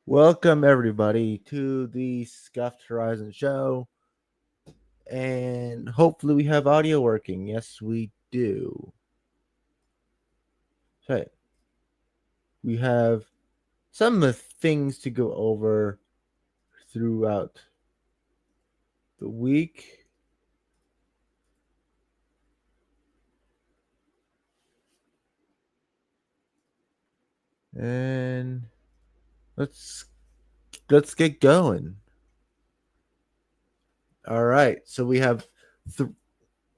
Welcome everybody to the Scuffed Horizon show, and hopefully we have audio working. Yes, we do. So we have some of the things to go over throughout the week. And let's get going. All right, so we have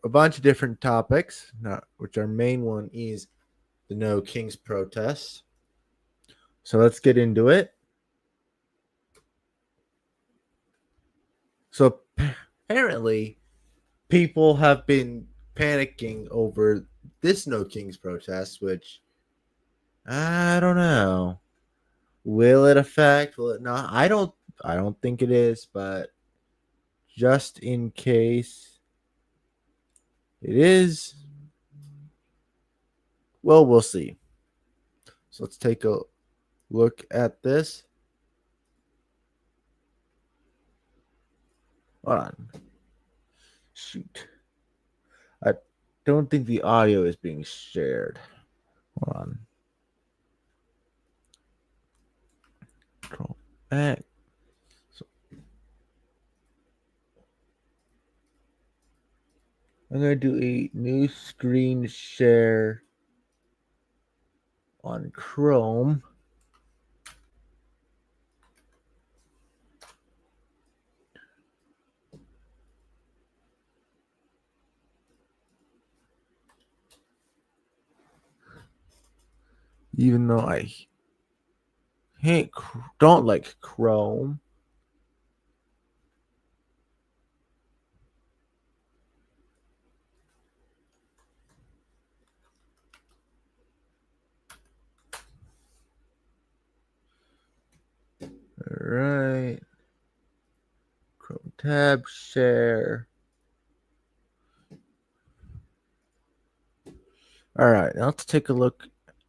a bunch of different topics, which our main one is the No Kings protests. So let's get into it. So apparently, people have been panicking over this No Kings protest, which I don't know. Will it affect? Will it not? I don't think it is, but just in case it is, well, we'll see. So let's take a look at this. Hold on. Shoot. I don't think the audio is being shared. Hold on. Control back. So I'm going to do a new screen share on Chrome. Even though I don't like Chrome. All right. Chrome tab share. All right, now let's take a look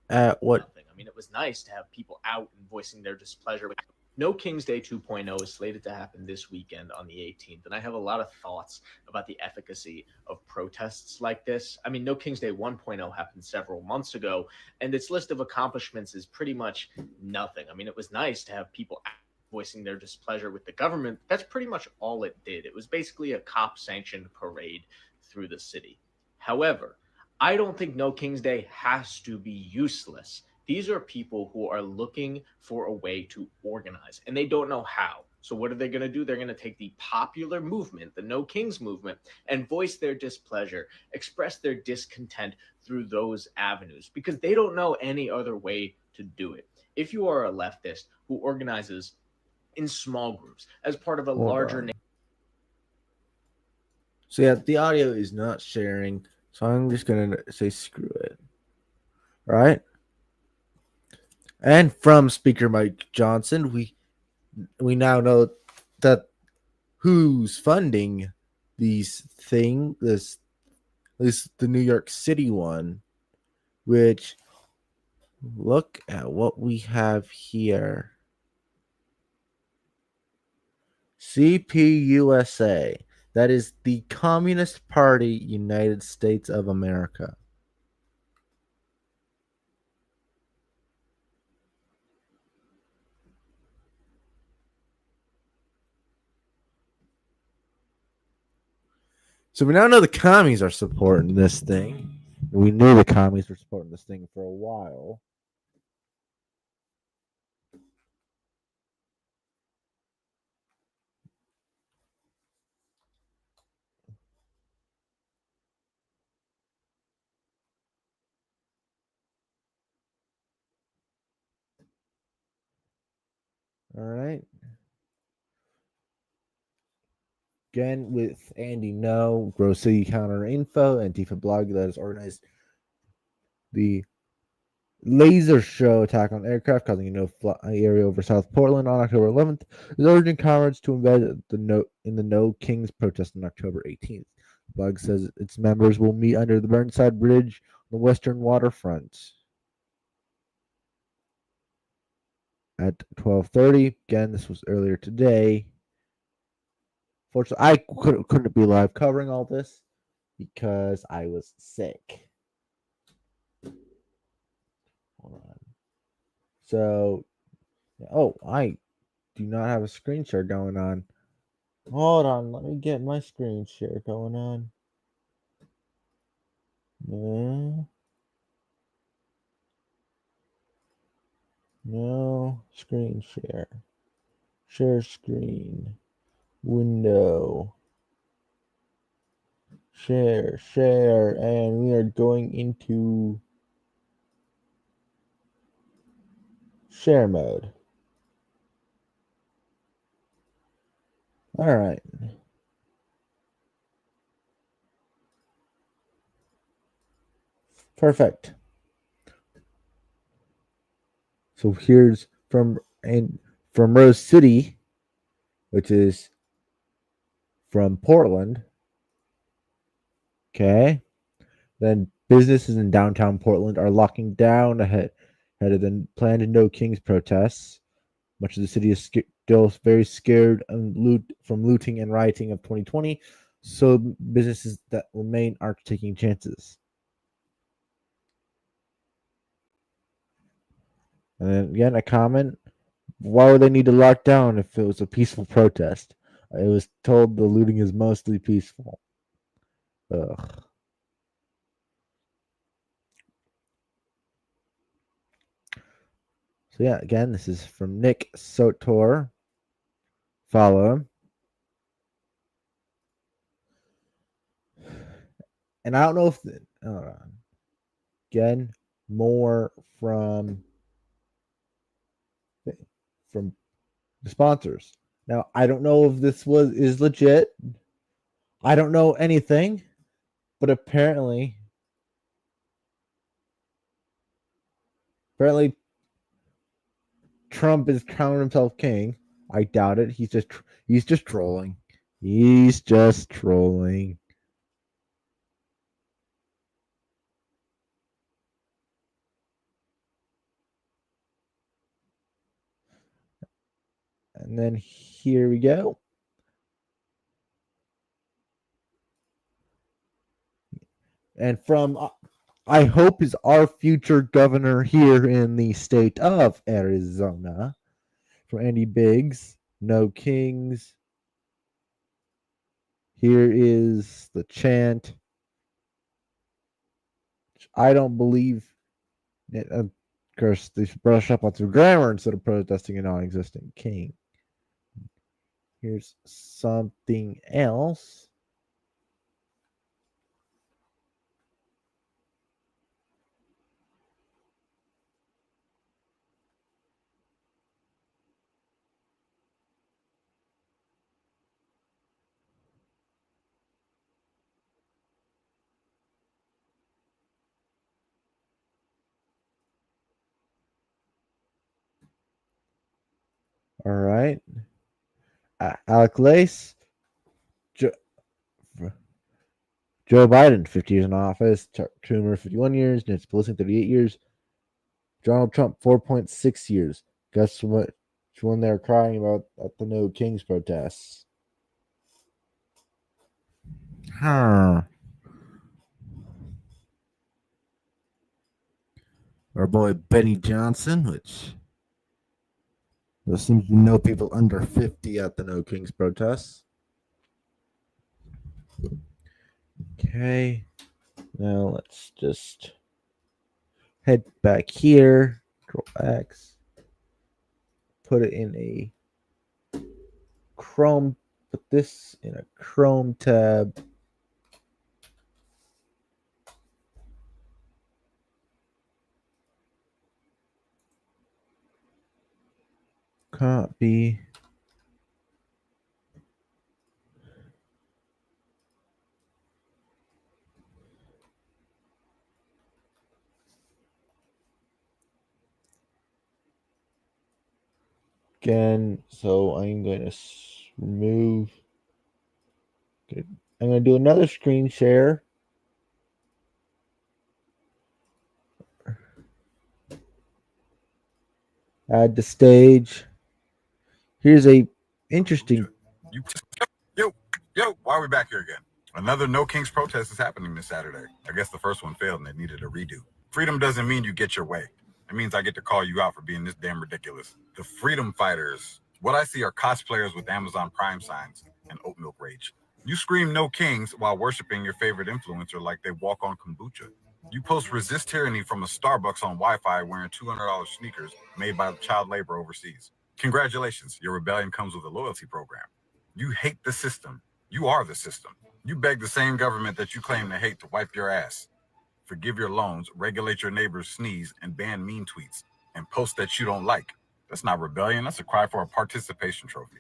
at what. I mean, it was nice to have people out and voicing their displeasure. No King's Day 2.0 is slated to happen this weekend on the 18th, and I have a lot of thoughts about the efficacy of protests like this. I mean, No King's Day 1.0 happened several months ago, and its list of accomplishments is pretty much nothing. I mean, it was nice to have people voicing their displeasure with the government. That's pretty much all it did. It was basically a cop sanctioned parade through the city. However, I don't think No King's Day has to be useless. These are people who are looking for a way to organize and they don't know how. So, what are they going to do? They're going to take the popular movement, the No Kings movement, and voice their displeasure, express their discontent through those avenues because they don't know any other way to do it. If you are a leftist who organizes in small groups as part of a larger. So, yeah, the audio is not sharing. So, I'm just going to say screw it. All right. And from Speaker Mike Johnson, we now know that who's funding this the New York City one, which look at what we have here. CPUSA. That is the Communist Party United States of America. So we now know the commies are supporting this thing. We knew the commies were supporting this thing for a while. All right. Again, with Andy No, Grove City Counter Info, and Antifa blog that has organized the laser show attack on aircraft causing a no-fly area over South Portland on October 11th, is urging comrades to embed the No Kings protest on October 18th. The blog says its members will meet under the Burnside Bridge on the western waterfront. at 12:30. Again, this was earlier today. Fortunately, I couldn't be live covering all this because I was sick. Hold on. So, I do not have a screen share going on. Hold on, let me get my screen share going on. No screen share. Share screen. Window. Share, and we are going into share mode. All right. Perfect. So here's from Rose City, which is from Portland. Okay. Then businesses in downtown Portland are locking down ahead of the planned No Kings protests. Much of the city is still very scared from looting and rioting of 2020, so businesses that remain aren't taking chances. And then again, a comment: why would they need to lock down if it was a peaceful protest? It was told the looting is mostly peaceful. Ugh. So yeah, again, this is from Nick Sotor. Follow him. And I don't know if hold on. Again, more from the sponsors. Now, I don't know if this is legit. I don't know anything, but apparently Trump is crowning himself king. I doubt it. He's just trolling. He's just trolling. And then here we go. And from I hope is our future governor here in the state of Arizona. From Andy Biggs, No Kings. Here is the chant. I don't believe it. Of course, they should brush up on some grammar instead of protesting a non-existent king. Here's something else. All right. Alec Lace. Joe Biden, 50 years in office. Chuck Schumer, 51 years. Nancy Pelosi, 38 years. Donald Trump, 4.6 years. Guess what? Which one they're crying about at the No Kings protests? Huh. Our boy Benny Johnson, which there seems to be no people under 50 at the No Kings protests. Okay. Now let's just head back here. Control X. Put it in a Chrome. Put this in a Chrome tab. Copy. Again, so I'm going to remove. I'm going to do another screen share. Add the stage. Here's a interesting. You, yo, yo, why are we back here again? Another No Kings protest is happening this Saturday. I guess the first one failed and they needed a redo. Freedom doesn't mean you get your way. It means I get to call you out for being this damn ridiculous. The freedom fighters. What I see are cosplayers with Amazon Prime signs and oat milk rage. You scream No Kings while worshiping your favorite influencer like they walk on kombucha. You post resist tyranny from a Starbucks on Wi-Fi wearing $200 sneakers made by child labor overseas. Congratulations, your rebellion comes with a loyalty program. You hate the system. You are the system. You beg the same government that you claim to hate to wipe your ass. Forgive your loans, regulate your neighbor's sneeze, and ban mean tweets, and post that you don't like. That's not rebellion. That's a cry for a participation trophy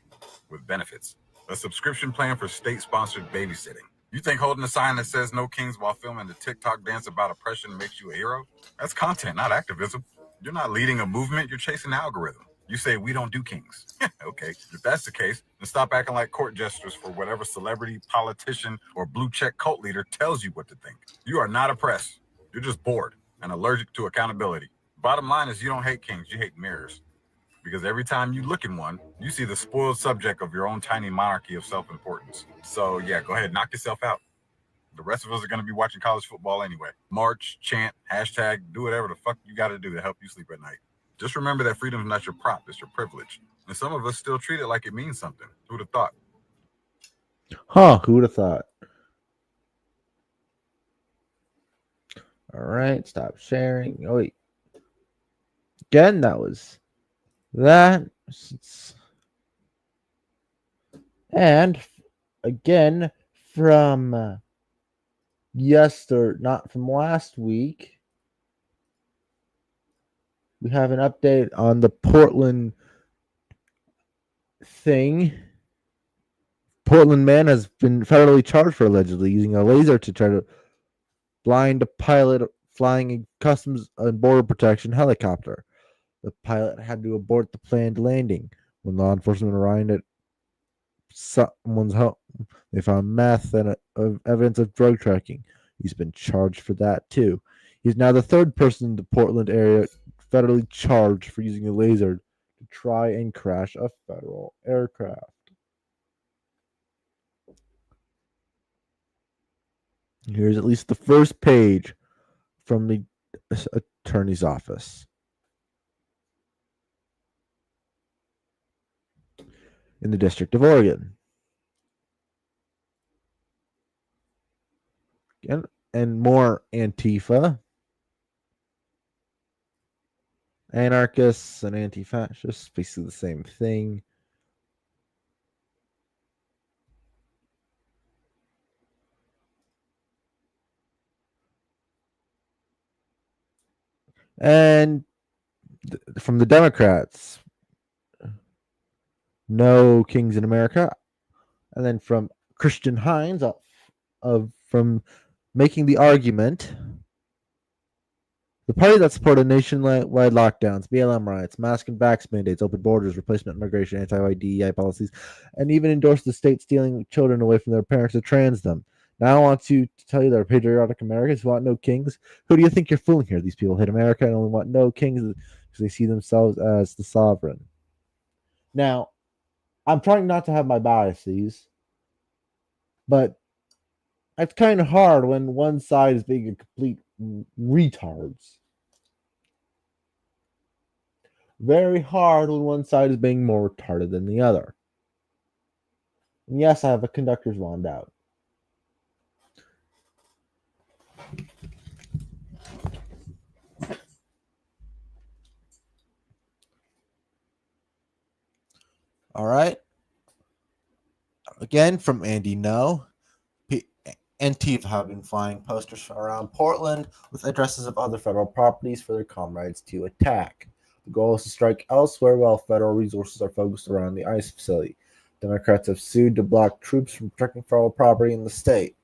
with benefits. A subscription plan for state-sponsored babysitting. You think holding a sign that says no kings while filming a TikTok dance about oppression makes you a hero? That's content, not activism. You're not leading a movement. You're chasing an algorithm. You say we don't do kings. Okay, if that's the case, then stop acting like court jesters for whatever celebrity, politician, or blue check cult leader tells you what to think. You are not oppressed. You're just bored and allergic to accountability. Bottom line is you don't hate kings, you hate mirrors. Because every time you look in one, you see the spoiled subject of your own tiny monarchy of self-importance. So yeah, go ahead, knock yourself out. The rest of us are going to be watching college football anyway. March, chant, hashtag, do whatever the fuck you got to do to help you sleep at night. Just remember that freedom is not your prop, it's your privilege. And some of us still treat it like it means something. Who'd have thought? Who would have thought? All right, stop sharing. Oh, wait. Again, that was that. And again, from not from last week, we have an update on the Portland thing. Portland man has been federally charged for allegedly using a laser to try to blind a pilot flying a Customs and Border Protection helicopter. The pilot had to abort the planned landing. When law enforcement arrived at someone's home, they found meth and evidence of drug trafficking. He's been charged for that too. He's now the third person in the Portland area federally charged for using a laser to try and crash a federal aircraft. Here's at least the first page from the attorney's office. In the District of Oregon. And more Antifa, anarchists, and anti-fascists, basically the same thing. And from the Democrats, no kings in America. And then from Christian Hines, from making the argument, the party that supported nationwide lockdowns, BLM riots, mask and vax mandates, open borders, replacement immigration, anti-DEI policies, and even endorsed the state stealing children away from their parents to trans them. Now I want to tell you they're patriotic Americans who want no kings. Who do you think you're fooling here? These people hate America and only want no kings because they see themselves as the sovereign. Now, I'm trying not to have my biases, but it's kind of hard when one side is being a complete retards. Very hard when one side is being more retarded than the other. And yes, I have a conductor's wand out. All right. Again, from Andy No. Antifa have been flying posters around Portland with addresses of other federal properties for their comrades to attack. The goal is to strike elsewhere while federal resources are focused around the ICE facility. Democrats have sued to block troops from protecting federal property in the state.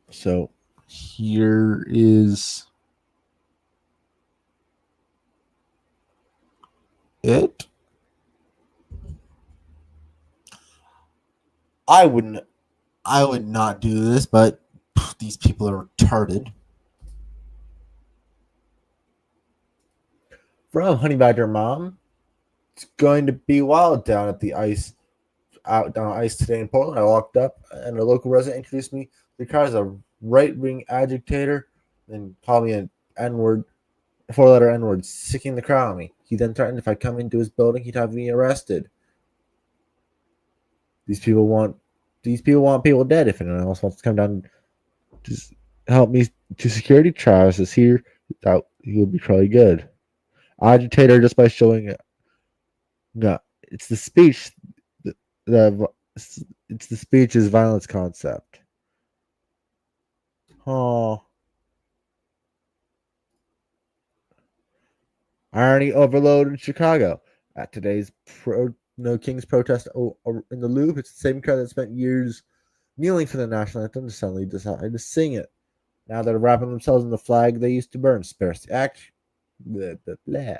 So here is it. I would not do this, but these people are retarded. From Honey Badger Mom. It's going to be wild down at the ice, out down on ice today in Portland. I walked up and a local resident introduced me to the car as a right wing agitator and called me an N word, 4 letter N word, sicking the crowd on me. He then threatened if I come into his building, he'd have me arrested. These people want people dead. If anyone else wants to come down, just help me to security. Travis is here. That he would be probably good. Agitator just by showing it. No, it's the speech. The it's the speech is violence concept. Oh, irony overload in Chicago at today's No Kings protest in the Loop. It's the same crowd that spent years kneeling for the national anthem to suddenly decide to sing it. Now they're wrapping themselves in the flag they used to burn. Spares the act. Blah, blah, blah.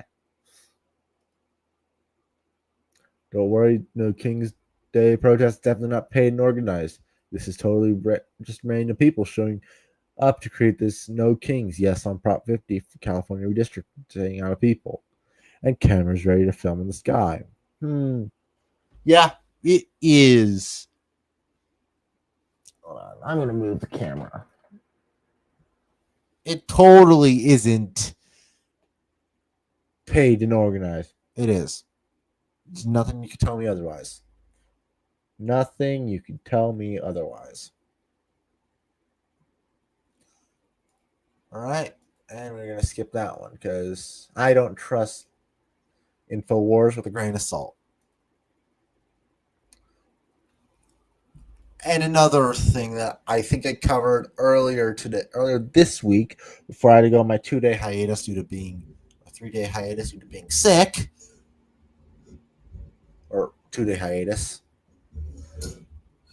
Don't worry, No Kings Day protest definitely not paid and organized. This is totally just random people showing up to create this No Kings, yes, on Prop 50 for California redistricting out of people. And cameras ready to film in the sky. Yeah, it is. Hold on, I'm going to move the camera. It totally isn't paid and organized. It is. There's nothing you can tell me otherwise. Nothing you can tell me otherwise. All right. And we're going to skip that one because I don't trust InfoWars with a grain of salt. And another thing that I think I covered earlier this week, before I had to go on my 3-day hiatus due to being sick, or 2-day hiatus,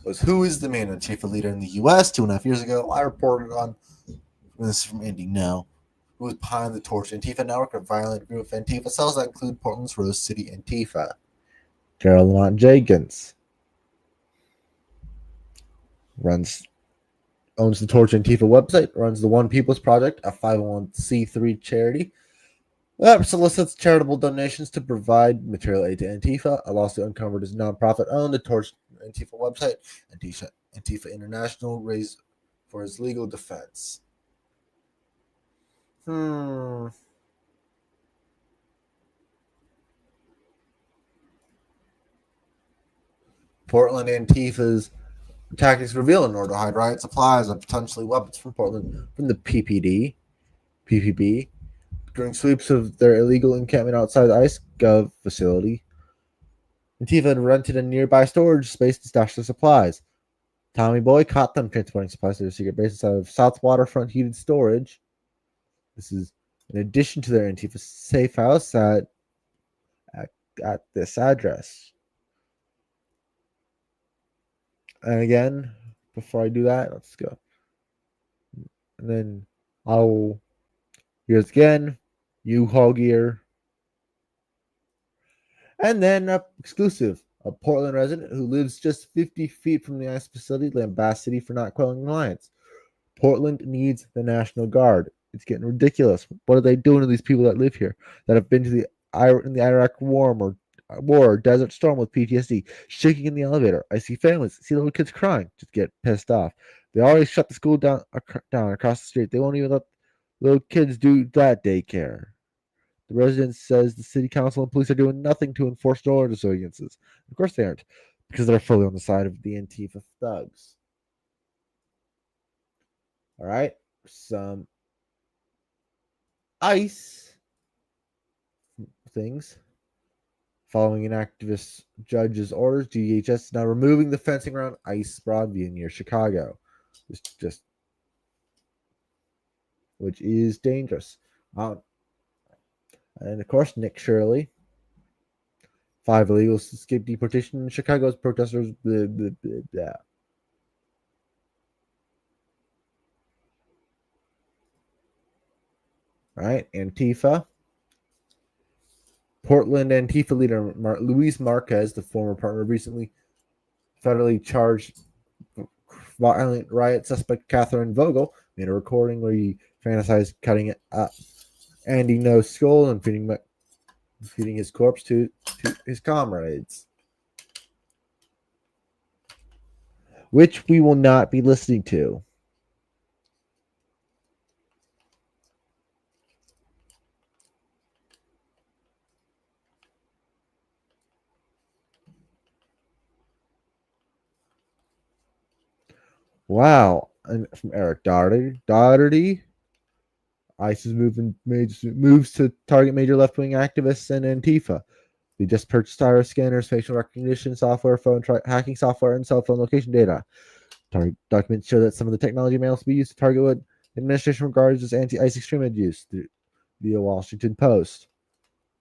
was who is the man and chief of leader in the U.S. 2.5 years ago. I reported on this from Andy Now, who was behind the Torch Antifa network, a violent group of Antifa cells that include Portland's Rose City Antifa. Gerald Lamont Jenkins owns the Torch Antifa website, runs the One People's Project, a 501c3 charity that solicits charitable donations to provide material aid to Antifa. A lawsuit uncovered his nonprofit-owned the Torch Antifa website. Antifa International raised for his legal defense. Portland Antifa's tactics reveal in order to hide riot supplies and potentially weapons from Portland from the PPB, during sweeps of their illegal encampment outside the ICE Gov facility. Antifa had rented a nearby storage space to stash their supplies. Tommy Boy caught them transporting supplies to their secret base inside of South Waterfront heated storage. This is in addition to their Antifa safe house at this address. And again, before I do that, let's go. And then here's again, U-Haul gear. And then exclusive, a Portland resident who lives just 50 feet from the ICE facility lambasts city for not quelling riots. Portland needs the National Guard. It's getting ridiculous. What are they doing to these people that live here, that have been to the Iraq war or Desert Storm with PTSD, shaking in the elevator? I see families, see little kids crying, just get pissed off. They already shut the school down across the street. They won't even let little kids do that daycare. The resident says the city council and police are doing nothing to enforce door disobediences. Of course they aren't, because they're fully on the side of the Antifa thugs. All right, some ICE things. Following an activist judge's orders, DHS is now removing the fencing around ICE Broadview near Chicago, which is dangerous. And of course, Nick Shirley. 5 illegals escaped deportation in Chicago's protesters. Blah, blah, blah, blah. All right, Antifa. Portland Antifa leader Luis Marquez, the former partner, recently federally charged violent riot suspect Catherine Vogel, made a recording where he fantasized cutting it up Andy No's skull and feeding feeding his corpse to his comrades, which we will not be listening to. Wow. And from Eric Doherty, ICE is moves to target major left-wing activists and Antifa. They just purchased iris scanners, facial recognition software, hacking software, and cell phone location data. Documents show that some of the technology may also be used to target what the administration regards as anti-ICE extreme use, via Washington Post.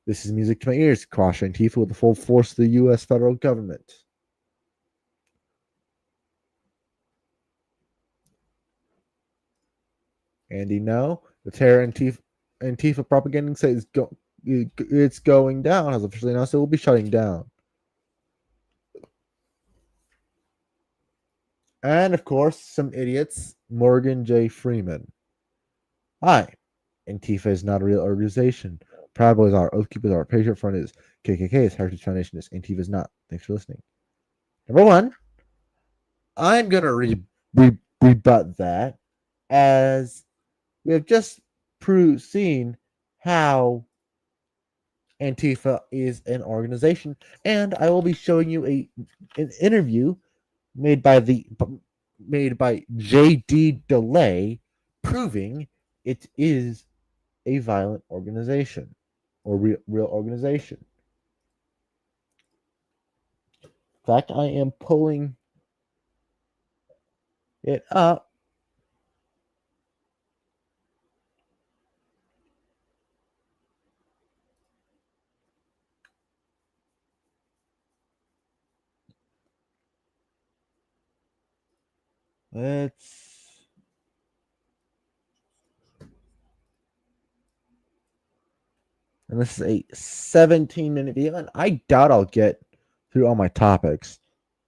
This is music to my ears. Quash Antifa with the full force of the U.S. federal government. Andy, no. The terror Antifa propaganda says it's going down. Has officially announced it will be shutting down. And of course, some idiots, Morgan J. Freeman. Hi. Antifa is not a real organization. Proud Boys are, Oath Keepers are, Patriot Front is, KKK is, Heritage Foundation is, Antifa is not. Thanks for listening. Number one, I'm going to rebut that, as we have just seen how Antifa is an organization, and I will be showing you an interview made by J.D. DeLay proving it is a violent organization or real organization. In fact, I am pulling it up. And this is a 17-minute video, and I doubt I'll get through all my topics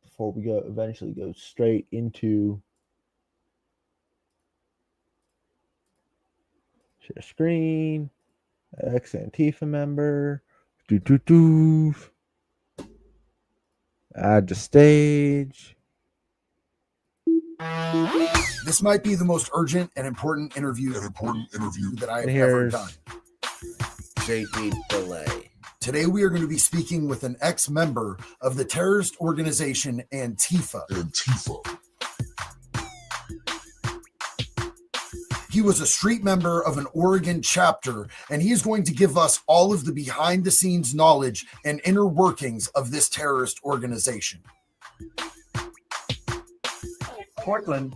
before we eventually go straight into share screen, ex Antifa member, add to stage. This might be the most urgent and important interview that I have ever done. JD Delay. Today we are going to be speaking with an ex-member of the terrorist organization Antifa. He was a street member of an Oregon chapter, and he is going to give us all of the behind-the-scenes knowledge and inner workings of this terrorist organization. Portland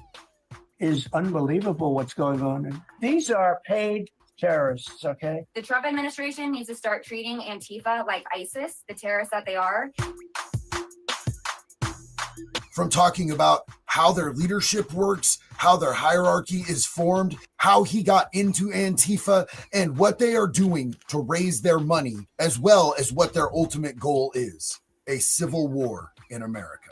is unbelievable what's going on. And these are paid terrorists, okay? The Trump administration needs to start treating Antifa like ISIS, the terrorists that they are. From talking about how their leadership works, how their hierarchy is formed, how he got into Antifa, and what they are doing to raise their money, as well as what their ultimate goal is: a civil war in America.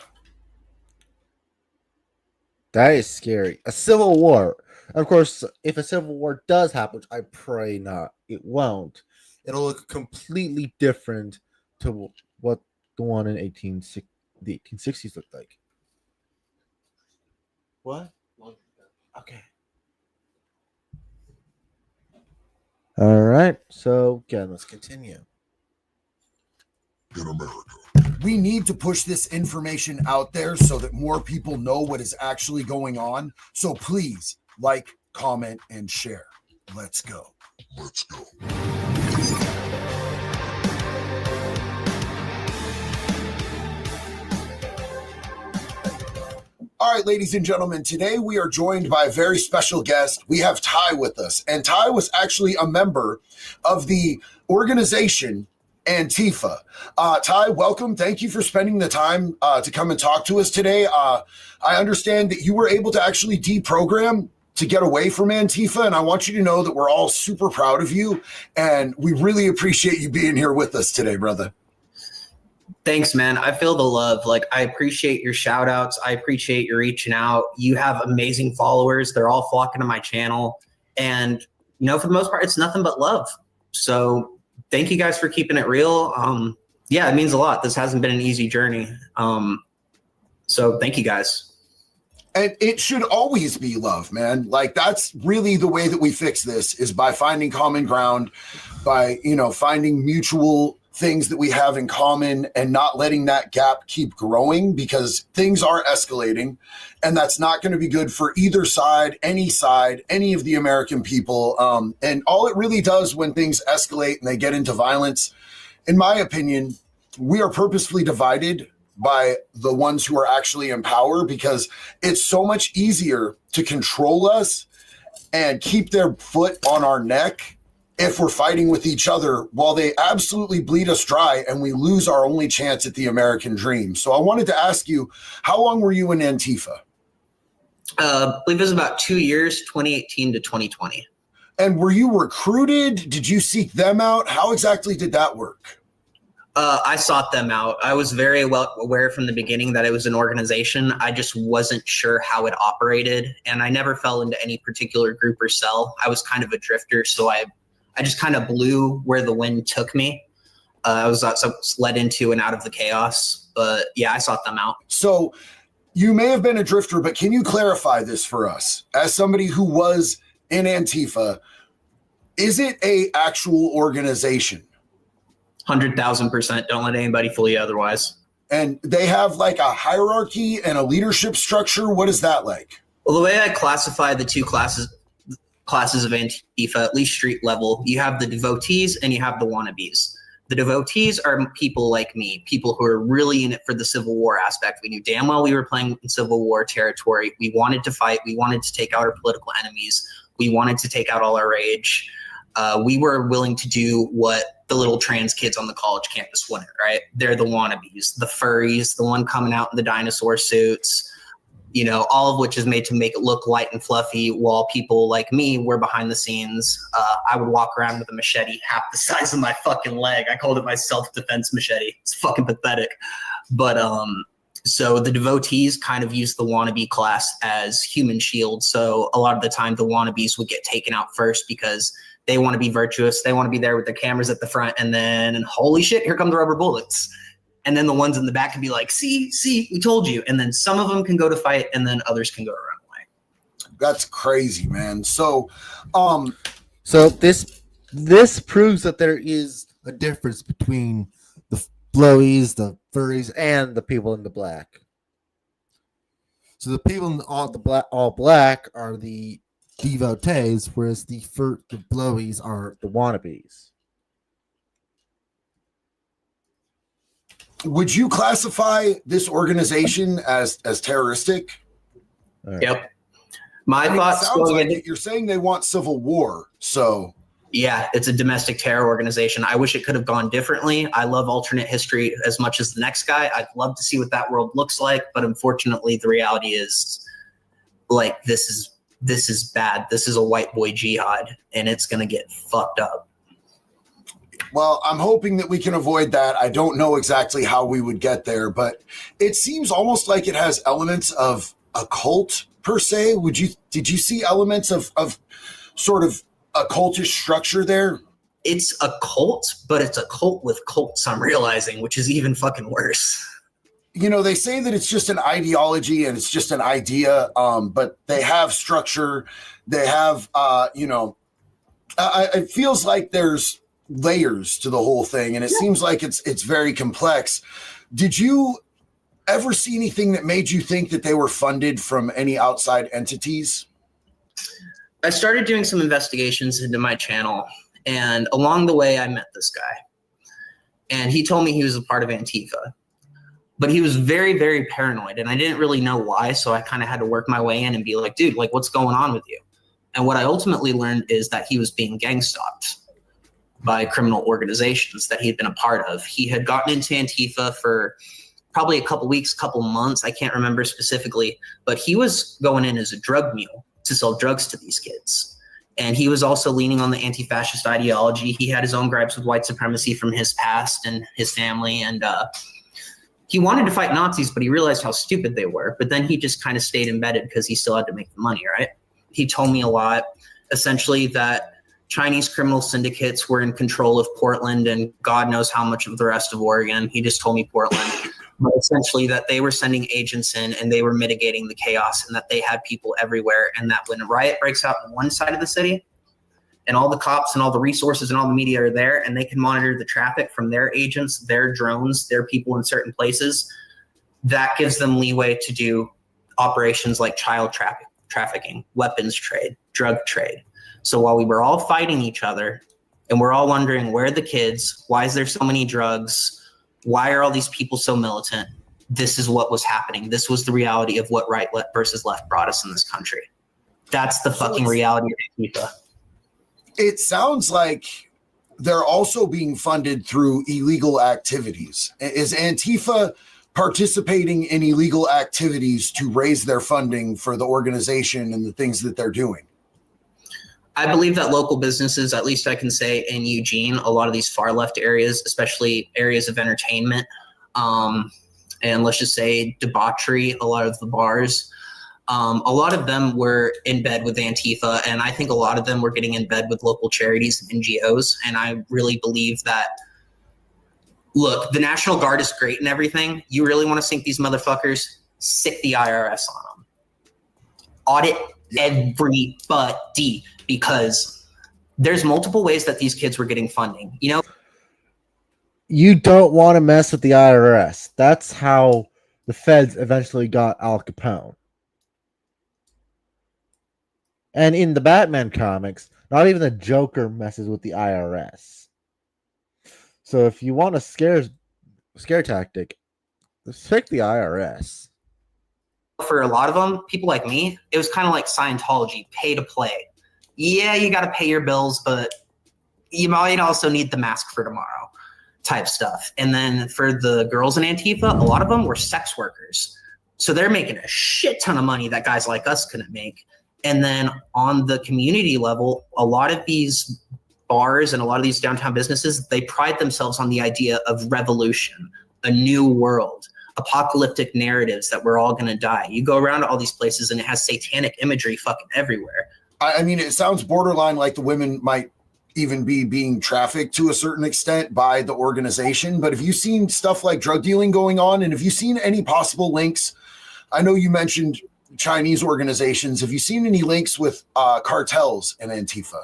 That is scary. A civil war. Of course, if a civil war does happen, which I pray not, it won't. It'll look completely different to what the one in the 1860s looked like. What? Okay. All right. So again, let's continue. In America. We need to push this information out there so that more people know what is actually going on. So please like, comment, and share. Let's go. All right, ladies and gentlemen, today we are joined by a very special guest. We have Ty with us, and Ty was actually a member of the organization Antifa. Ty, welcome. Thank you for spending the time to come and talk to us today. I understand that you were able to actually deprogram to get away from Antifa, and I want you to know that we're all super proud of you, and we really appreciate you being here with us today, brother. Thanks, man. I feel the love. Like, I appreciate your shout outs. I appreciate your reaching out. You have amazing followers. They're all flocking to my channel. And, you know, for the most part, it's nothing but love. So thank you guys for keeping it real. Yeah, it means a lot. This hasn't been an easy journey. So thank you guys. And it should always be love, man. Like, that's really the way that we fix this, is by finding common ground, by, finding mutual things that we have in common and not letting that gap keep growing, because things are escalating and that's not going to be good for either side, any of the American people. And all it really does when things escalate and they get into violence, in my opinion, we are purposefully divided by the ones who are actually in power, because it's so much easier to control us and keep their foot on our neck if we're fighting with each other, while they absolutely bleed us dry and we lose our only chance at the American dream. So I wanted to ask you, how long were you in Antifa? I believe it was about 2 years, 2018 to 2020. And were you recruited? Did you seek them out? How exactly did that work? I sought them out. I was very well aware from the beginning that it was an organization. I just wasn't sure how it operated, and I never fell into any particular group or cell. I was kind of a drifter, so I just kind of blew where the wind took me. I was led into and out of the chaos, but yeah, I sought them out. So you may have been a drifter, but can you clarify this for us? As somebody who was in Antifa, is it a actual organization? 100,000%. Don't let anybody fool you otherwise. And they have like a hierarchy and a leadership structure. What is that like? Well, the way I classify the two classes of Antifa, at least street level, you have the devotees and you have the wannabes. The devotees are people like me, people who are really in it for the Civil War aspect. We knew damn well we were playing in Civil War territory. We wanted to fight. We wanted to take out our political enemies. We wanted to take out all our rage. We were willing to do what the little trans kids on the college campus wouldn't, right? They're the wannabes, the furries, the one coming out in the dinosaur suits, all of which is made to make it look light and fluffy, while people like me were behind the scenes. I would walk around with a machete half the size of my fucking leg. I called it my self-defense machete. It's fucking pathetic. But so the devotees kind of use the wannabe class as human shield. So a lot of the time the wannabes would get taken out first because they want to be virtuous. They want to be there with their cameras at the front, and then holy shit, here come the rubber bullets. And then the ones in the back can be like, see, we told you. And then some of them can go to fight, and then others can go to run away. That's crazy, man. So this proves that there is a difference between the blowies, the furries, and the people in the black. So the people in all black are the devotees, whereas the blowies are the wannabes. would you classify this organization as terroristic? Right. Yep. My I mean, thoughts. it sounds like it. You're saying they want civil war, so Yeah, it's a domestic terror organization. I wish it could have gone differently. I love alternate history as much as the next guy. I'd love to see what that world looks like, but unfortunately, the reality is, like, this is bad. This is a white boy jihad, and it's gonna get fucked up. well, I'm hoping that we can avoid that. I don't know exactly how we would get there, but it seems almost like it has elements of a cult per se. Did you see elements of sort of a cultish structure there? It's a cult, but it's a cult with cults, I'm realizing, which is even fucking worse. You know, they say that it's just an ideology and it's just an idea, but they have structure. They have, it feels like there's layers to the whole thing, and it seems like it's very complex. Did you ever see anything that made you think that they were funded from any outside entities? I started doing some investigations into my channel, and along the way, I met this guy. And he told me he was a part of Antifa. But he was very, very paranoid, and I didn't really know why, so I kind of had to work my way in and be like, dude, like, what's going on with you? And what I ultimately learned is that he was being gang stalked by criminal organizations that he had been a part of. He had gotten into Antifa for probably a couple weeks, couple months, I can't remember specifically, but he was going in as a drug mule to sell drugs to these kids. And he was also leaning on the anti-fascist ideology. He had his own gripes with white supremacy from his past and his family, and he wanted to fight Nazis, but he realized how stupid they were. But then he just kind of stayed embedded because he still had to make the money, right? He told me a lot, essentially, that Chinese criminal syndicates were in control of Portland and God knows how much of the rest of Oregon. He just told me Portland. But essentially that they were sending agents in and they were mitigating the chaos and that they had people everywhere. And that when a riot breaks out on one side of the city and all the cops and all the resources and all the media are there and they can monitor the traffic from their agents, their drones, their people in certain places, that gives them leeway to do operations like child trafficking, weapons trade, drug trade. So while we were all fighting each other and we're all wondering where are the kids, why is there so many drugs, why are all these people so militant, this is what was happening. This was the reality of what right versus left brought us in this country. That's the fucking reality of Antifa. It sounds like they're also being funded through illegal activities. Is Antifa participating in illegal activities to raise their funding for the organization and the things that they're doing? I believe that local businesses, at least I can say in Eugene, a lot of these far left areas, especially areas of entertainment, and let's just say debauchery, a lot of the bars, a lot of them were in bed with Antifa, and I think a lot of them were getting in bed with local charities and NGOs, and I really believe that, look, the National Guard is great and everything. You really want to sink these motherfuckers? Sick the IRS on them. Audit everybody, because there's multiple ways that these kids were getting funding. You know, You don't want to mess with the IRS. That's how the feds eventually got Al Capone. And in the Batman comics, not even the Joker messes with the IRS. So if you want a scare tactic, pick the IRS. for a lot of them, people like me, it was kind of like Scientology, pay to play. Yeah, you got to pay your bills, but you might also need the mask for tomorrow type stuff. And then for the girls in Antifa, a lot of them were sex workers. So they're making a shit ton of money that guys like us couldn't make. And then on the community level, a lot of these bars and a lot of these downtown businesses, they pride themselves on the idea of revolution, a new world, apocalyptic narratives that we're all going to die. You go around to all these places and it has satanic imagery fucking everywhere. I mean, it sounds borderline like the women might even be being trafficked to a certain extent by the organization. But have you seen stuff like drug dealing going on? And have you seen any possible links? I know you mentioned Chinese organizations. Have you seen any links with cartels and Antifa?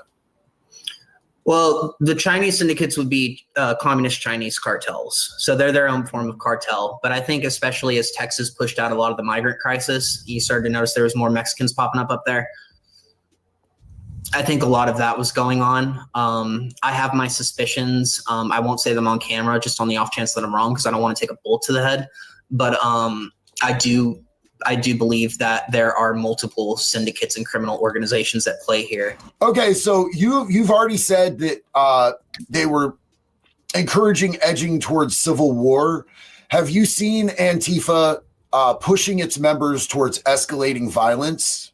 Well, the Chinese syndicates would be communist Chinese cartels. So they're their own form of cartel. But I think especially as Texas pushed out a lot of the migrant crisis, you started to notice there was more Mexicans popping up there. I think a lot of that was going on. I have my suspicions. I won't say them on camera, just on the off chance that I'm wrong, because I don't want to take a bullet to the head. But I do believe that there are multiple syndicates and criminal organizations that play here. Okay, so you've already said that they were encouraging edging towards civil war. Have you seen Antifa pushing its members towards escalating violence?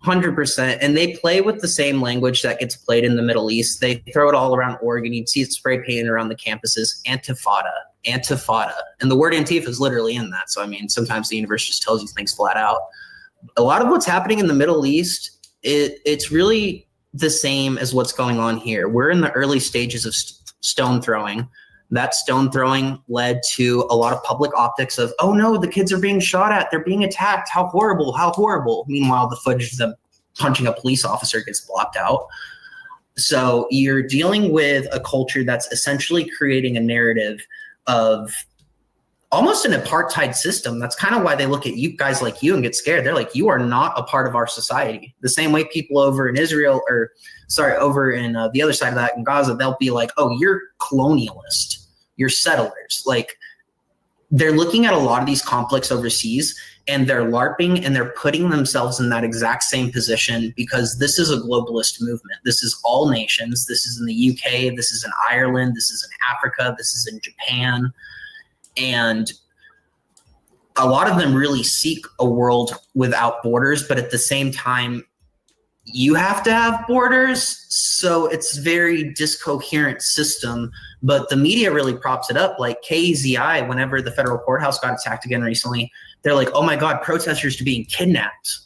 100%. And they play with the same language that gets played in the Middle East. They throw it all around Oregon. You'd see it spray painted around the campuses. Antifada. And the word Antifa is literally in that. So, I mean, sometimes the universe just tells you things flat out. A lot of what's happening in the Middle East, it's really the same as what's going on here. We're in the early stages of stone throwing. That stone throwing led to a lot of public optics of, oh no, the kids are being shot at, they're being attacked, how horrible, how horrible. Meanwhile, the footage of them punching a police officer gets blocked out. So you're dealing with a culture that's essentially creating a narrative of almost an apartheid system. That's kind of why they look at you guys like you and get scared. They're like, you are not a part of our society. The same way people over in Israel, over in the other side of that in Gaza, they'll be like, oh, you're colonialist, you're settlers. Like, they're looking at a lot of these conflicts overseas and they're LARPing and they're putting themselves in that exact same position because this is a globalist movement. This is all nations. This is in the UK. This is in Ireland. This is in Africa. This is in Japan. And a lot of them really seek a world without borders, but at the same time, you have to have borders. So it's very discoherent system, but the media really props it up. Like KEZI, whenever the federal courthouse got attacked again recently, they're like, oh my God, protesters are being kidnapped.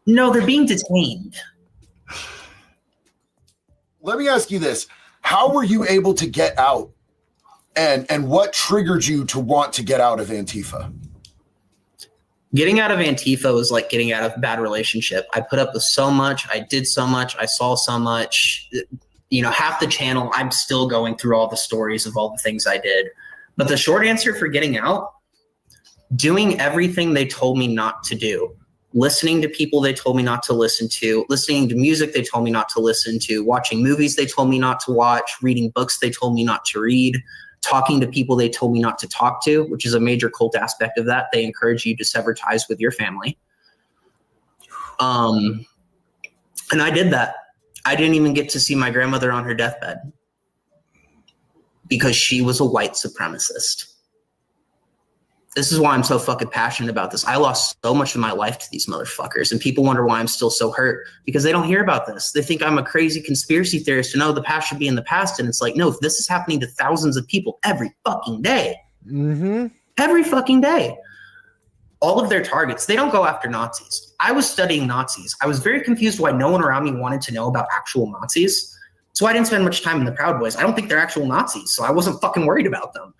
No, they're being detained. let me ask you this. How were you able to get out, and what triggered you to want to get out of Antifa? Getting out of Antifa was like getting out of a bad relationship. I put up with so much. I did so much. I saw so much. You know, half the channel, I'm still going through all the stories of all the things I did. But the short answer for getting out, doing everything they told me not to do. Listening to people they told me not to listen to, listening to music they told me not to listen to, watching movies they told me not to watch, reading books they told me not to read, talking to people they told me not to talk to, which is a major cult aspect of that. They encourage you to sever ties with your family. And I did that. I didn't even get to see my grandmother on her deathbed because she was a white supremacist. This is why I'm so fucking passionate about this. I lost so much of my life to these motherfuckers, and people wonder why I'm still so hurt because they don't hear about this. They think I'm a crazy conspiracy theorist and, oh, the past should be in the past. And it's like, no, if this is happening to thousands of people every fucking day, every fucking day, all of their targets, they don't go after Nazis. I was studying Nazis. I was very confused why no one around me wanted to know about actual Nazis. So I didn't spend much time in the Proud Boys. I don't think they're actual Nazis, so I wasn't fucking worried about them.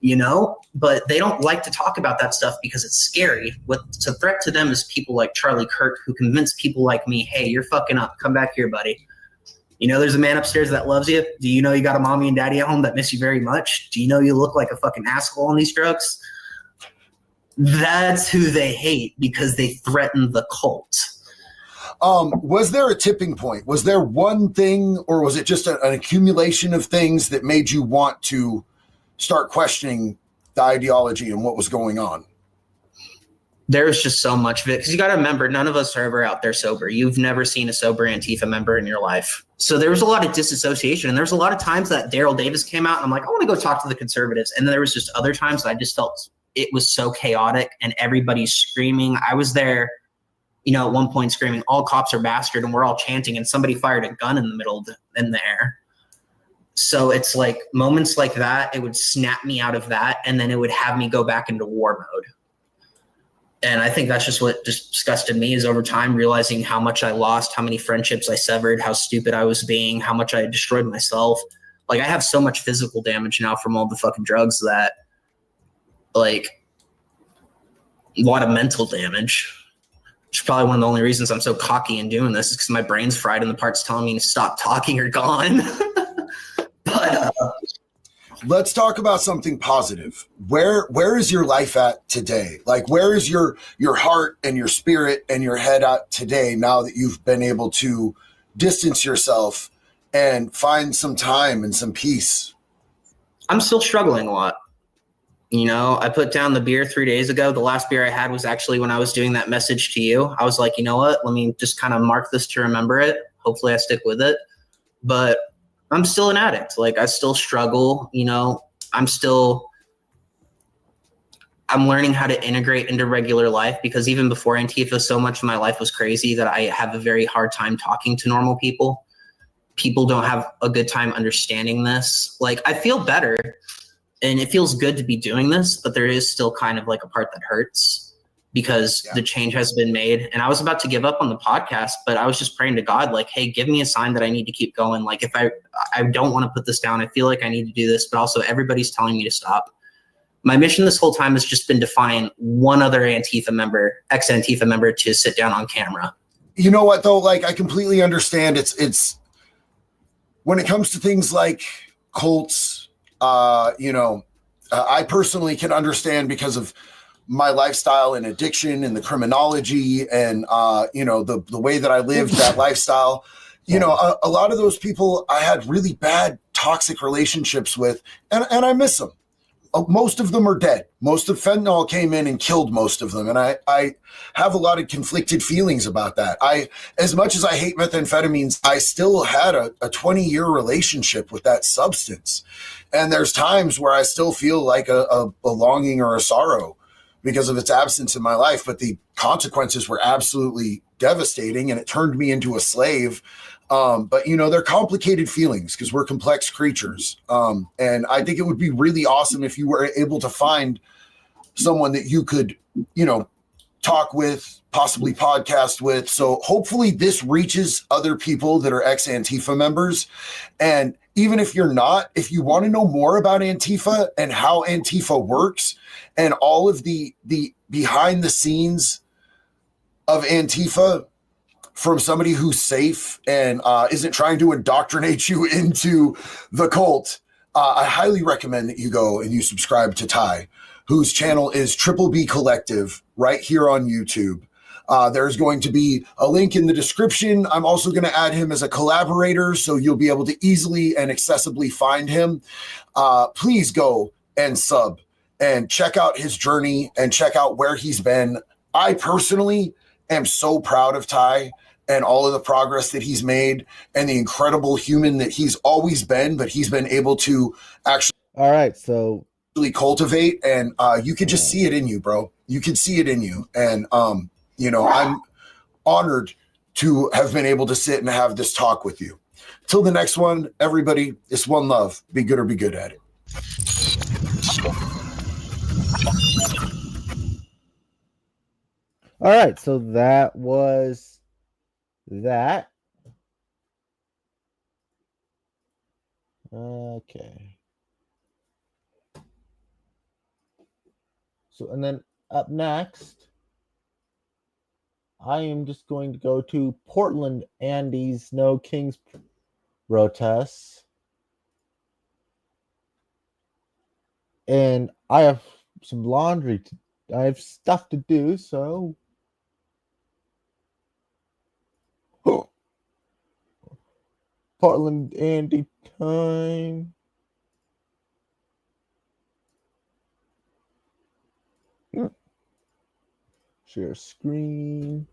You know, but they don't like to talk about that stuff because it's scary. What's a threat to them is people like Charlie Kirk who convince people like me, hey, you're fucking up. Come back here, buddy. You know, there's a man upstairs that loves you. Do you know you got a mommy and daddy at home that miss you very much? Do you know you look like a fucking asshole on these drugs? That's who they hate because they threaten the cult. Was there a tipping point? Was there one thing, or was it just an accumulation of things that made you want to start questioning the ideology and what was going on? There's just so much of it because you got to remember, none of us are ever out there sober. You've never seen a sober Antifa member in your life. So there was a lot of disassociation, and there's a lot of times that Daryl Davis came out and I'm like, I want to go talk to the conservatives. And then there was just other times that I just felt it was so chaotic and everybody's screaming. I was there, you know, at one point screaming, all cops are bastard, and we're all chanting, and somebody fired a gun in the middle of in the air. So it's like moments like that, it would snap me out of that, and then it would have me go back into war mode. And I think that's just what disgusted me is over time realizing how much I lost, how many friendships I severed, how stupid I was being, how much I destroyed myself. Like, I have so much physical damage now from all the fucking drugs that, like, a lot of mental damage. Which is probably one of the only reasons I'm so cocky in doing this is because my brain's fried and the parts telling me to stop talking are gone. But let's talk about something positive. Where is your life at today? Like, where is your heart and your spirit and your head at today now that you've been able to distance yourself and find some time and some peace? I'm still struggling a lot. You know, I put down the beer 3 days ago. The last beer I had was actually when I was doing that message to you. I was like, you know what? Let me just kind of mark this to remember it. Hopefully I stick with it. But I'm still an addict. Like, I still struggle, you know, I'm learning how to integrate into regular life because even before Antifa, so much of my life was crazy that I have a very hard time talking to normal people. People don't have a good time understanding this. Like, I feel better and it feels good to be doing this, but there is still kind of like a part that hurts because the change has been made. And I was about to give up on the podcast, but I was just praying to God, like, hey, give me a sign that I need to keep going. Like, if I don't want to put this down, I feel like I need to do this, but also everybody's telling me to stop. My mission this whole time has just been to find one other Antifa member, ex-Antifa member, to sit down on camera. You know what, though? Like, I completely understand. It's when it comes to things like cults, I personally can understand because of my lifestyle and addiction and the criminology and, the way that I lived that lifestyle. You know, a lot of those people I had really bad toxic relationships with, and I miss them. Most of them are dead. Most of fentanyl came in and killed most of them. And I have a lot of conflicted feelings about that. As much as I hate methamphetamines, I still had a 20-year relationship with that substance. And there's times where I still feel like a longing or a sorrow because of its absence in my life. But the consequences were absolutely devastating and it turned me into a slave. But, they're complicated feelings because we're complex creatures. And I think it would be really awesome if you were able to find someone that you could, talk with, possibly podcast with. So hopefully this reaches other people that are ex-Antifa members. And even if you're not, if you want to know more about Antifa and how Antifa works and all of the behind the scenes of Antifa from somebody who's safe and isn't trying to indoctrinate you into the cult, I highly recommend that you go and you subscribe to Ty, whose channel is Triple B Collective right here on YouTube. There's going to be a link in the description. I'm also going to add him as a collaborator, so you'll be able to easily and accessibly find him. Please go and sub and check out his journey and check out where he's been. I personally am so proud of Ty and all of the progress that he's made and the incredible human that he's always been, but he's been able to actually All right, so cultivate, and you could just see it in you, bro. You can see it in you. And you know, I'm honored to have been able to sit and have this talk with you. Till the next one, everybody, it's one love. Be good or be good at it. all right, so that was that. Okay. So, and then up next, I am just going to go to Portland Andy's No Kings protests. And I have some laundry. I have stuff to do, so. Portland Andy time. Share screen.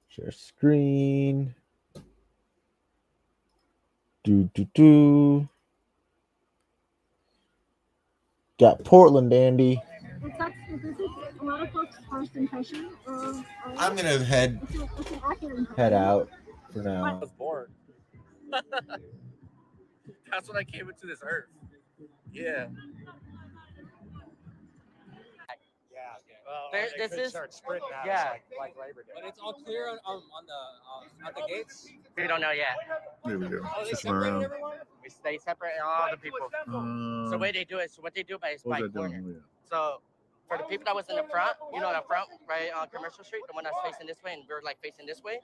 Share screen. Do. Got Portland Andy. I'm gonna head out for now. I was born. That's when I came into this earth. Yeah. Well, this is start sprinting out like Labor Day. But it's all clear on the gates. We don't know yet. There we go. Oh, they Just separated around. everyone? They separate all the people. So the way they do it, what they do is by corner. So for the people that was in the front, you know, the front right on Commercial Street, the one that's facing this way, and we're like facing this way.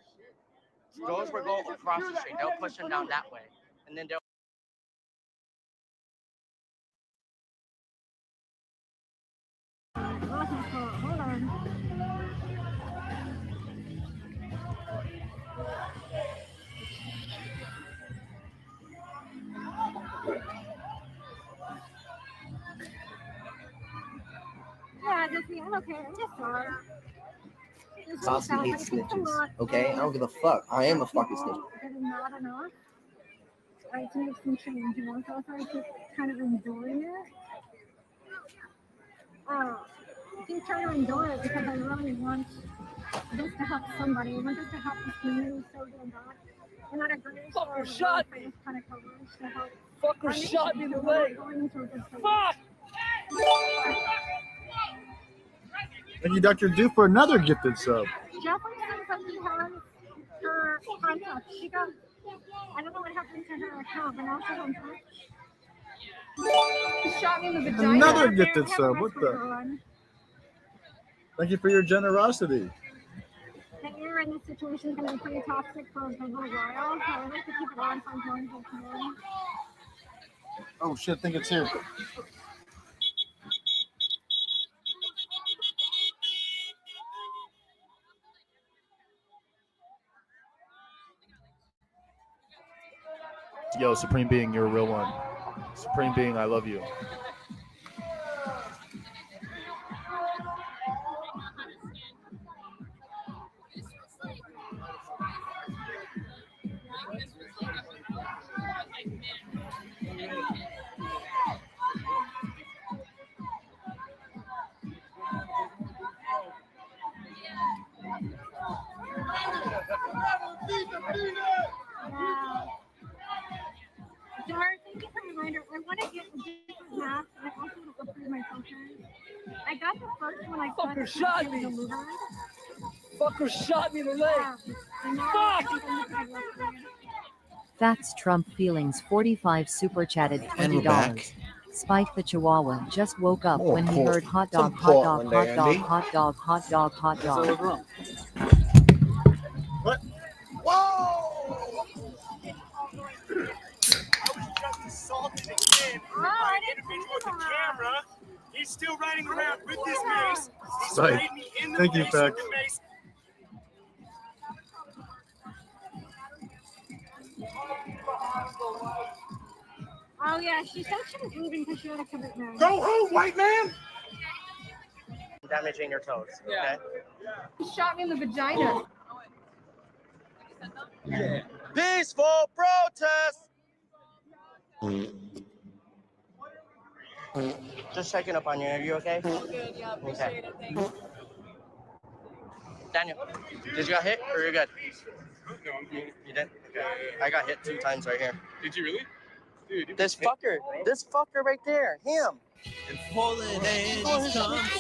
Those will go across the street. They'll push them down that way, and then they'll. Hold on. Yeah, just me. I'm okay. I'm just sorry. Saucy hates snitches. Okay? I don't give a fuck. I am a fucking snitch. It is not enough. I have to make some change, you know, so I keep kind of enjoying it. I keep trying to enjoy it because I really want this to help somebody. I want this to help this community so damn bad. And not a great Fucker shot me. Kind of coverage to help. Fucker shot me in the leg. Fuck! Thank you, Dr. Duke, for another gifted sub. Jeffrey said he has her contact. She got, I don't know what happened to her account, but now she's on touch. He shot me in the vagina. Another gifted sub. What the? Thank you for your generosity. The air in this situation is going to be pretty toxic for a little while. So I like to keep it on for as long as I can. Oh shit, I think it's here. Yo, Supreme Being, you're a real one. Supreme Being, I love you. Dar, thank you for the reminder. I want to get a different mask Fucker shot me. Fucker shot me in the leg. Fuck! Facts Trump feelings 45 super chatted And we're $20. back. Spike the Chihuahua just woke up More when he Port- heard hot some dog, hot dog, Portland, hot dog, Andy. hot dog, hot dog, hot dog. What? Whoa! I was just assaulted again by an individual with a camera. He's still riding around with his mace. He sprayed me in the Thank you, face with Fact. the mace. Oh yeah, she said she was leaving because she had a commitment. Go home, white man! Damaging your toes. Okay. He shot me in the vagina. Yeah. Peaceful protest. Just checking up on you. Are you okay? Good, yeah, appreciate it. Thank you. Daniel, did you get hit or you're good? No, you didn't? Okay. I got hit 2 times right here. Did you really? Dude, This fucker right there, him. Holding hands come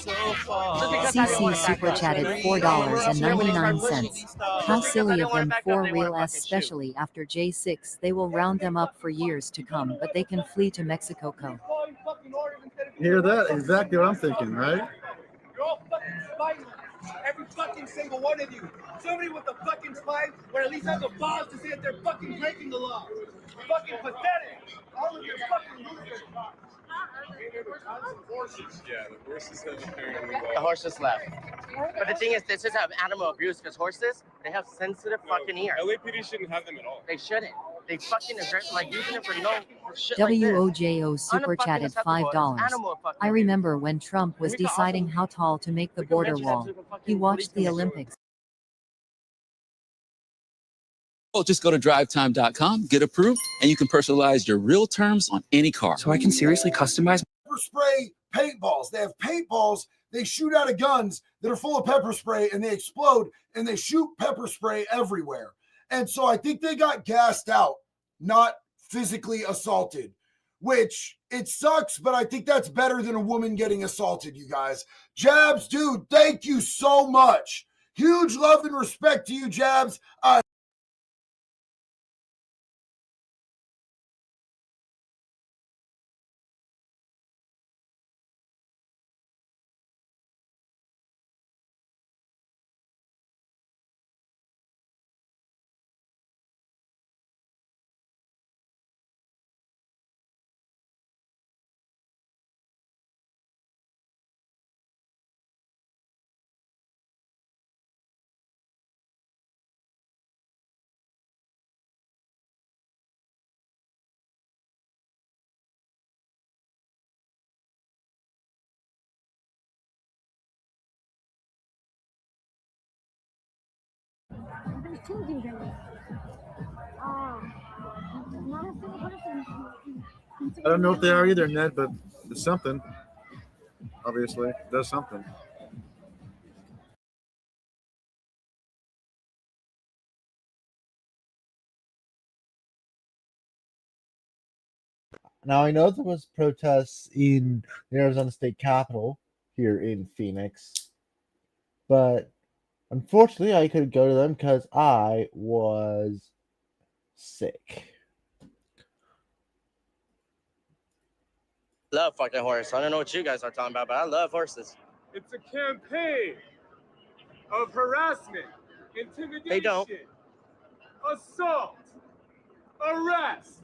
so far. CC super chatted $4.99. How silly of them for real, especially after J6. They will round them up for years to come, but they can flee to Mexico. Hear that? Exactly what I'm thinking, right? You're all fucking spineless. Every fucking single one of you. Somebody with a fucking spine would at least have the balls to say that they're fucking breaking the law. Fucking pathetic. All of you fucking losers. Yeah, the horses have apparently The horses left. But the thing is, this is animal abuse because horses, they have sensitive fucking ears. LAPD shouldn't have them at all. They shouldn't. They fucking aggressive, like using it for shit like this. WOJO super chatted $5. I remember when Trump was deciding how tall to make the border wall. He watched the Olympics. Well, just go to drivetime.com, get approved, and you can personalize your real terms on any car. So I can seriously customize Pepper spray paintballs. They have paintballs. They shoot out of guns that are full of pepper spray and they explode and they shoot pepper spray everywhere. And so I think they got gassed out, not physically assaulted, which it sucks, but I think that's better than a woman getting assaulted, you guys. Jabs, dude, thank you so much. Huge love and respect to you, Jabs. There's 2 DJs. Not a single person. I don't know what they are either, Ned, but it's something. Obviously, it does something. Now I know there was protests in the Arizona State Capitol here in Phoenix, but unfortunately I couldn't go to them because I was sick. Love fucking horse. I don't know what you guys are talking about, but I love horses. It's a campaign of harassment, intimidation, They don't. assault, arrest.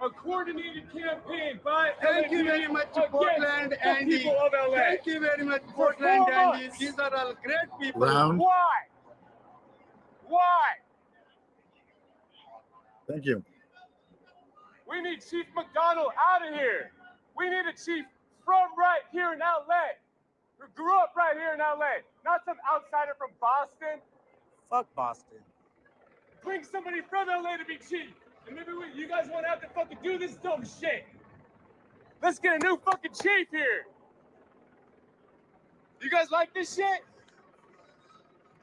A coordinated campaign by Thank you LAPD very much, against Portland, the Andy. people of LA. Thank you very much, For Portland, 4 Andy. months. These are all great people. Round. Why? Why? Thank you. We need Chief McDonald out of here. We need a chief from right here in LA, who grew up right here in LA, not some outsider from Boston. Fuck Boston. Bring somebody from LA to be chief. And maybe you guys won't have to fucking do this dumb shit. Let's get a new fucking chief here. You guys like this shit?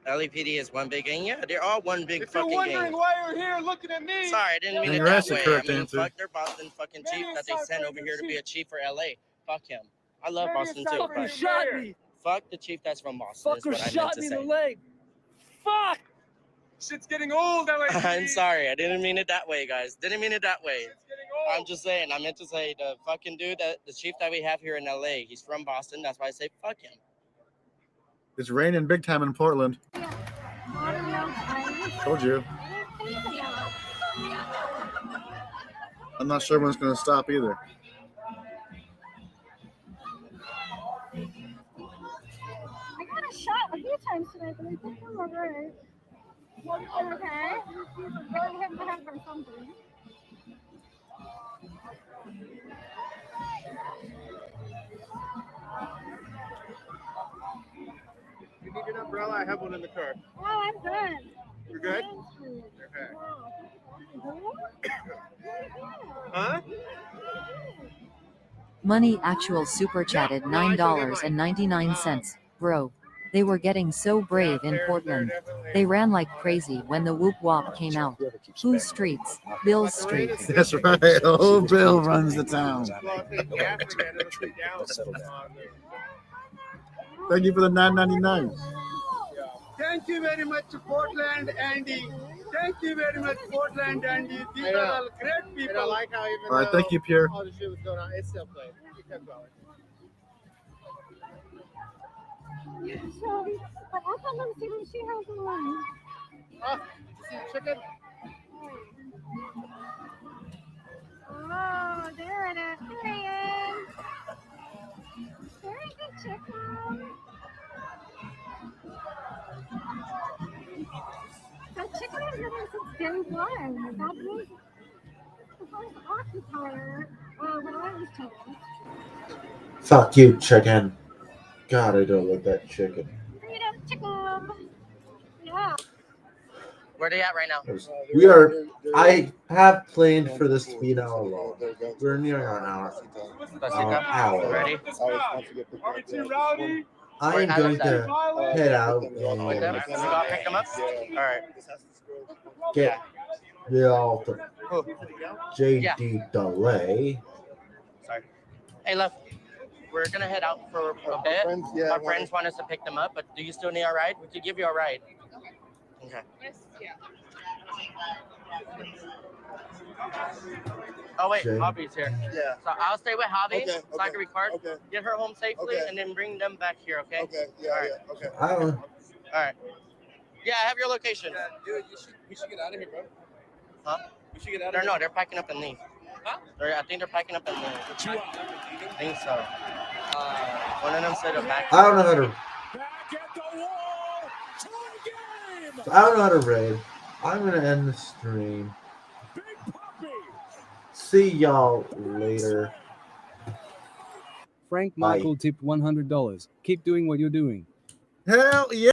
LAPD is one big gang. Yeah, they're all one big If you're fucking wondering gang. why you're here looking at me. Sorry, I didn't mean And it you're that asking way. correct I mean, answer. fuck their Boston fucking chief that they sent over here to be a chief for LA. Fuck him. I love Boston too. Fucker But shot me. Fuck the chief that's from Boston. Is Fucker what I meant shot to me in say. the leg. Fuck! Shit's getting old, LAPD. I'm sorry. I didn't mean it that way, guys. Didn't mean it that way. Shit's getting old. I'm just saying. I meant to say the fucking dude the chief that we have here in LA. He's from Boston. That's why I say fuck him. It's raining big time in Portland. Told you. I'm not sure when it's going to stop either. I got a shot a few times today, but I think I'm alright. I'm okay. Really hit my head or something. You need an umbrella? I have one in the car. Oh, I'm good. You're good? Okay. Huh? Money Actual super chatted $9.99. Bro, they were getting so brave in Portland. They ran like crazy when the whoop wop came out. Whose streets? Bill's streets. That's right. Oh, Bill runs the town. Thank you for the $9.99. Thank you very much, Portland, Andy. Thank you very much, Portland, Andy. These are all great people. I like how even All right, thank you, Pierre. all the shit was going on, it still played. It kept going. So, but I thought let me see what she has in line. Oh, did you see the chicken? Oh, there it is. There he is. Very good chicken. That chicken has been there since day one. That was the first occupier when I was told. Fuck you, chicken. God, I don't like that chicken. Freedom chicken. Yeah. Where they at right now? We are. I have planned for this to be an hour long. We're near an hour. Hour. Ready? Are too rowdy? I am going to head out With them? You gotta pick them up? Alright. get the altar. JD delay. Sorry. Hey, love. We're gonna head out for a bit. Our friends want us to pick them up, but do you still need a ride? We could give you a ride. Okay. Oh wait, Jay. Hobby's here. Yeah. So I'll stay with Hobby, Okay, so I can record. okay. Get her home safely, Okay. and then bring them back here. Okay. Okay, yeah, All right. yeah, okay. I don't. All right. Yeah, I have your location. Dude, we should get out of here, bro. Huh? We should get out of No, here. they're packing up and leave. Huh? I think they're packing up and leave. I think so. One of them said a back. I don't know how to. I don't know how to raid. I'm gonna end the stream. See y'all later. Frank Bye. Michael tipped $100. Keep doing what you're doing. Hell yeah.